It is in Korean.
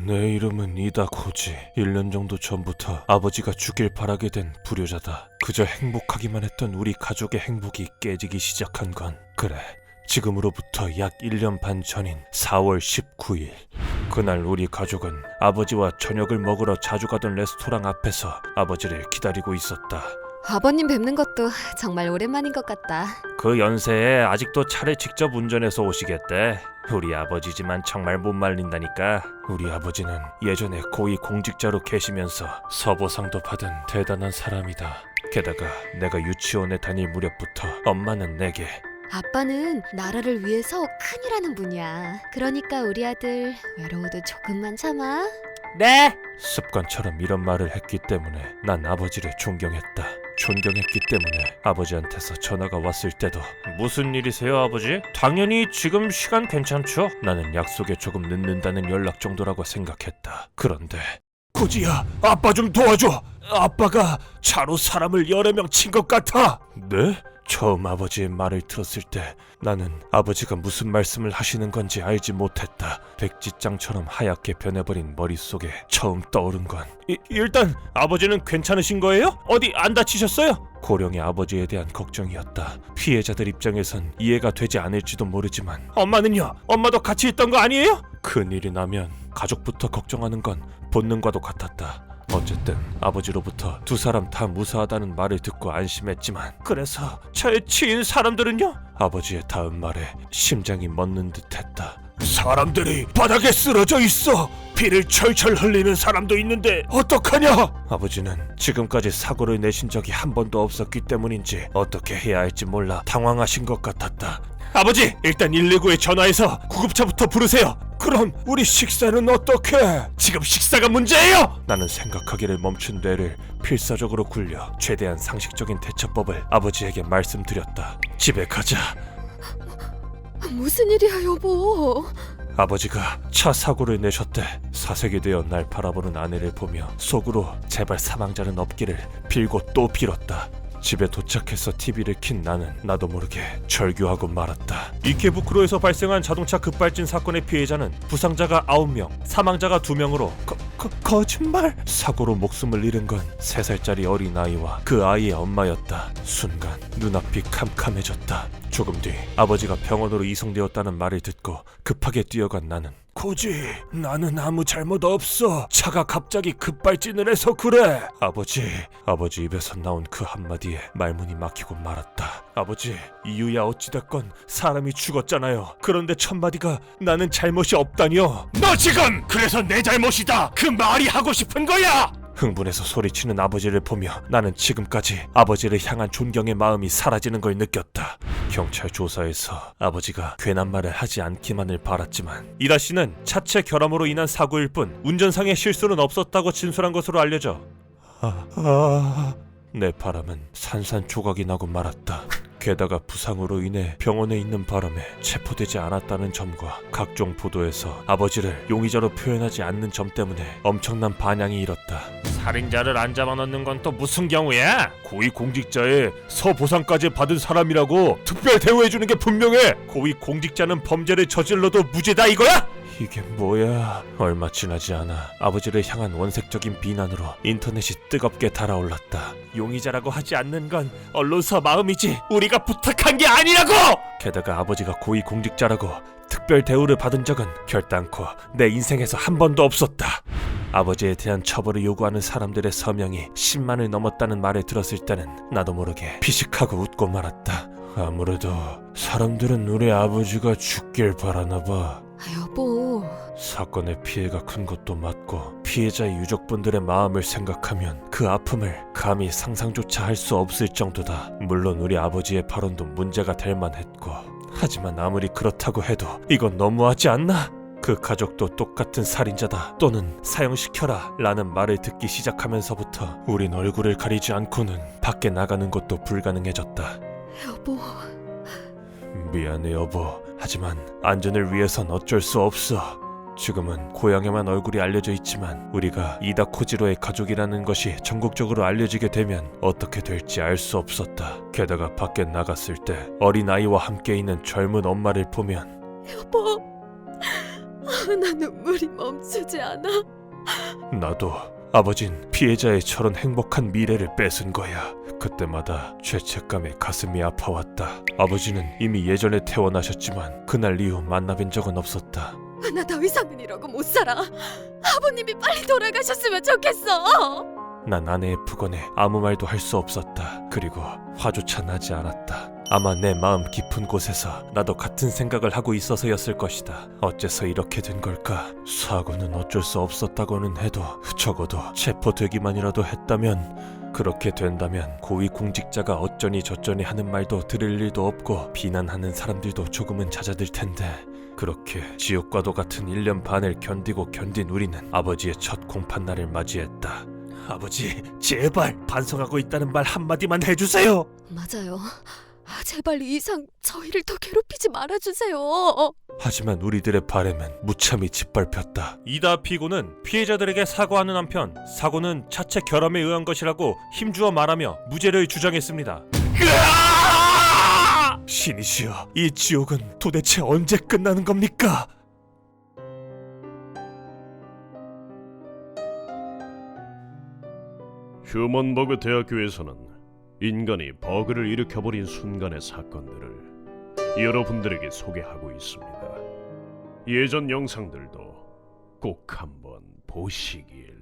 내 이름은 이다코지. 1년 정도 전부터 아버지가 죽길 바라게 된 불효자다. 그저 행복하기만 했던 우리 가족의 행복이 깨지기 시작한 건 그래, 지금으로부터 약 1년 반 전인 4월 19일. 그날 우리 가족은 아버지와 저녁을 먹으러 자주 가던 레스토랑 앞에서 아버지를 기다리고 있었다. 아버님 뵙는 것도 정말 오랜만인 것 같다. 그 연세에 아직도 차를 직접 운전해서 오시겠대. 우리 아버지지만 정말 못 말린다니까. 우리 아버지는 예전에 고위 공직자로 계시면서 서보상도 받은 대단한 사람이다. 게다가 내가 유치원에 다닐 무렵부터 엄마는 내게 아빠는 나라를 위해서 큰일 하는 분이야. 그러니까 우리 아들 외로워도 조금만 참아. 네! 습관처럼 이런 말을 했기 때문에 난 아버지를 존경했다. 존경했기 때문에 아버지한테서 전화가 왔을 때도 무슨 일이세요 아버지? 당연히 지금 시간 괜찮죠? 나는 약속에 조금 늦는다는 연락 정도라고 생각했다. 그런데 코지야, 아빠 좀 도와줘. 아빠가 차로 사람을 여러 명 친 것 같아. 네? 처음 아버지의 말을 들었을 때 나는 아버지가 무슨 말씀을 하시는 건지 알지 못했다. 백지장처럼 하얗게 변해버린 머릿속에 처음 떠오른 건 일단 아버지는 괜찮으신 거예요? 어디 안 다치셨어요? 고령의 아버지에 대한 걱정이었다. 피해자들 입장에선 이해가 되지 않을지도 모르지만 엄마는요? 엄마도 같이 있던 거 아니에요? 큰일이 나면 가족부터 걱정하는 건 본능과도 같았다. 어쨌든 아버지로부터 두 사람 다 무사하다는 말을 듣고 안심했지만 그래서 차에 치인 사람들은요? 아버지의 다음 말에 심장이 멎는 듯했다. 사람들이 바닥에 쓰러져 있어. 피를 철철 흘리는 사람도 있는데 어떡하냐? 아버지는 지금까지 사고를 내신 적이 한 번도 없었기 때문인지 어떻게 해야 할지 몰라 당황하신 것 같았다. 아버지, 일단 119에 전화해서 구급차부터 부르세요. 그럼 우리 식사는 어떻게? 지금 식사가 문제예요! 나는 생각하기를 멈춘 뇌를 필사적으로 굴려 최대한 상식적인 대처법을 아버지에게 말씀드렸다. 집에 가자. 무슨 일이야 여보? 아버지가 차 사고를 내셨대. 사색이 되어 날 바라보는 아내를 보며 속으로 제발 사망자는 없기를 빌고 또 빌었다. 집에 도착해서 TV를 킨 나는 나도 모르게 절규하고 말았다. 이케부쿠로에서 발생한 자동차 급발진 사건의 피해자는 부상자가 9명, 사망자가 2명으로 거짓말? 사고로 목숨을 잃은 건 3살짜리 어린아이와 그 아이의 엄마였다. 순간 눈앞이 캄캄해졌다. 조금 뒤 아버지가 병원으로 이송되었다는 말을 듣고 급하게 뛰어간 나는 코지, 나는 아무 잘못 없어. 차가 갑자기 급발진을 해서 그래. 아버지 입에서 나온 그 한마디에 말문이 막히고 말았다. 아버지, 이유야 어찌됐건 사람이 죽었잖아요. 그런데 첫마디가 나는 잘못이 없다니요. 너 지금 그래서 내 잘못이다 그 말이 하고 싶은 거야? 흥분해서 소리치는 아버지를 보며 나는 지금까지 아버지를 향한 존경의 마음이 사라지는 걸 느꼈다. 경찰 조사에서 아버지가 괜한 말을 하지 않기만을 바랐지만 이다 씨는 차체 결함으로 인한 사고일 뿐 운전상의 실수는 없었다고 진술한 것으로 알려져 내 바람은 산산조각이 나고 말았다. 게다가 부상으로 인해 병원에 있는 바람에 체포되지 않았다는 점과 각종 보도에서 아버지를 용의자로 표현하지 않는 점 때문에 엄청난 반향이 일었다. 살인자를 안 잡아넣는 건 또 무슨 경우야? 고위공직자의 서보상까지 받은 사람이라고 특별 대우해주는 게 분명해. 고위공직자는 범죄를 저질러도 무죄다 이거야? 이게 뭐야? 얼마 지나지 않아 아버지를 향한 원색적인 비난으로 인터넷이 뜨겁게 달아올랐다. 용의자라고 하지 않는 건 언론사 마음이지 우리가 부탁한 게 아니라고! 게다가 아버지가 고위공직자라고 특별 대우를 받은 적은 결단코 내 인생에서 한 번도 없었다. 아버지에 대한 처벌을 요구하는 사람들의 서명이 10만을 넘었다는 말을 들었을 때는 나도 모르게 피식하고 웃고 말았다. 아무래도 사람들은 우리 아버지가 죽길 바라나 봐. 여보, 사건의 피해가 큰 것도 맞고 피해자의 유족분들의 마음을 생각하면 그 아픔을 감히 상상조차 할 수 없을 정도다. 물론 우리 아버지의 발언도 문제가 될 만했고 하지만 아무리 그렇다고 해도 이건 너무하지 않나? 그 가족도 똑같은 살인자다 또는 사형시켜라 라는 말을 듣기 시작하면서부터 우린 얼굴을 가리지 않고는 밖에 나가는 것도 불가능해졌다. 여보. 미안해 여보. 하지만 안전을 위해선 어쩔 수 없어. 지금은 고향에만 얼굴이 알려져 있지만 우리가 이다코지로의 가족이라는 것이 전국적으로 알려지게 되면 어떻게 될지 알 수 없었다. 게다가 밖에 나갔을 때 어린아이와 함께 있는 젊은 엄마를 보면 여보, 나 눈물이 멈추지 않아. 나도 아버진 피해자의 저런 행복한 미래를 뺏은 거야. 그때마다 죄책감에 가슴이 아파왔다. 아버지는 이미 예전에 퇴원하셨지만 그날 이후 만나뵌 적은 없었다. 나 더 이상은 이러고 못 살아. 아버님이 빨리 돌아가셨으면 좋겠어. 난 아내의 폭언에 아무 말도 할 수 없었다. 그리고 화조차 나지 않았다. 아마 내 마음 깊은 곳에서 나도 같은 생각을 하고 있어서였을 것이다. 어째서 이렇게 된 걸까? 사고는 어쩔 수 없었다고는 해도 적어도 체포되기만이라도 했다면, 그렇게 된다면 고위공직자가 어쩌니 저쩌니 하는 말도 들을 일도 없고 비난하는 사람들도 조금은 잦아들 텐데, 그렇게 지옥과도 같은 1년 반을 견디고 견딘 우리는 아버지의 첫 공판날을 맞이했다. 아버지, 제발 반성하고 있다는 말 한마디만 해주세요. 맞아요. 제발 이 이상 저희를 더 괴롭히지 말아주세요. 하지만 우리들의 바램은 무참히 짓밟혔다. 이다 피고는 피해자들에게 사과하는 한편 사고는 자체 결함에 의한 것이라고 힘주어 말하며 무죄를 주장했습니다. 신이시여, 이 지옥은 도대체 언제 끝나는 겁니까? 휴먼버그 대학교에서는 인간이 버그를 일으켜버린 순간의 사건들을 여러분들에게 소개하고 있습니다. 예전 영상들도 꼭 한번 보시길.